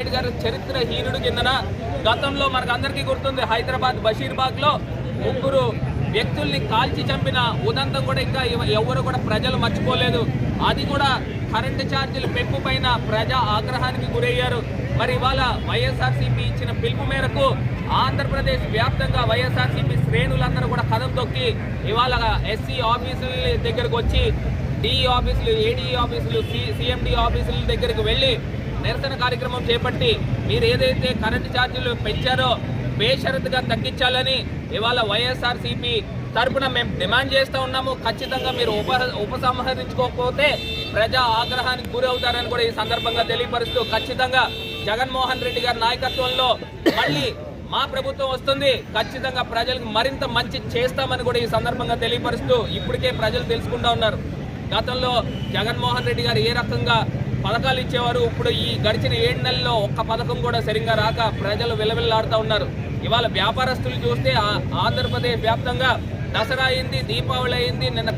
గారు చరిత్ర హీనుడు కిందన గతంలో మనకందరికీ గుర్తుంది హైదరాబాద్ బషీర్బాగ్ లో ముగ్గురు వ్యక్తుల్ని కాల్చి చంపిన ఉదంతం కూడా ఇంకా ఎవరు కూడా ప్రజలు మర్చిపోలేదు. అది కూడా కరెంటు ఛార్జీల పెంపు పైన ప్రజా ఆగ్రహానికి గురయ్యారు. మరి ఇవాళ వైఎస్ఆర్సీపీ ఇచ్చిన పిలుపు మేరకు ఆంధ్రప్రదేశ్ వ్యాప్తంగా వైఎస్ఆర్సీపీ శ్రేణులందరూ కూడా కదం తొక్కి ఇవాళ ఎస్సీ ఆఫీసుల దగ్గరకు వచ్చి డిఈ ఆఫీసులు, ఏడీఈ ఆఫీసులు, సిఎండి ఆఫీసుల దగ్గరికి వెళ్ళి నిరసన కార్యక్రమం చేపట్టి మీరు ఏదైతే కరెంటు ఛార్జీలు పెంచారో బేషరతుగా తగ్గించాలని ఇవాళ వైఎస్ఆర్సీపీ తరపున మేము డిమాండ్ చేస్తూ ఉన్నాము. ఖచ్చితంగా మీరు ఉపసంహరించుకోకపోతే ప్రజా ఆగ్రహానికి గురవుతారని కూడా ఈ సందర్భంగా తెలియపరుస్తూ ఖచ్చితంగా జగన్మోహన్ రెడ్డి గారి నాయకత్వంలో మళ్ళీ మా ప్రభుత్వం వస్తుంది, ఖచ్చితంగా ప్రజలకు మరింత మంచి చేస్తామని కూడా ఈ సందర్భంగా తెలియపరుస్తూ ఇప్పటికే ప్రజలు తెలుసుకుంటూ ఉన్నారు. గతంలో జగన్మోహన్ రెడ్డి గారు ఏ రకంగా పథకాలు ఇచ్చేవారు, ఇప్పుడు ఈ గడిచిన 7 నెలల్లో ఒక్క పథకం కూడా సరిగ్గా రాక ప్రజలు విలవిల్లాడుతూ ఉన్నారు. ఇవాళ వ్యాపారస్తులు చూస్తే ఆంధ్రప్రదేశ్ వ్యాప్తంగా దసరా అయింది, దీపావళి అయింది, నిన్న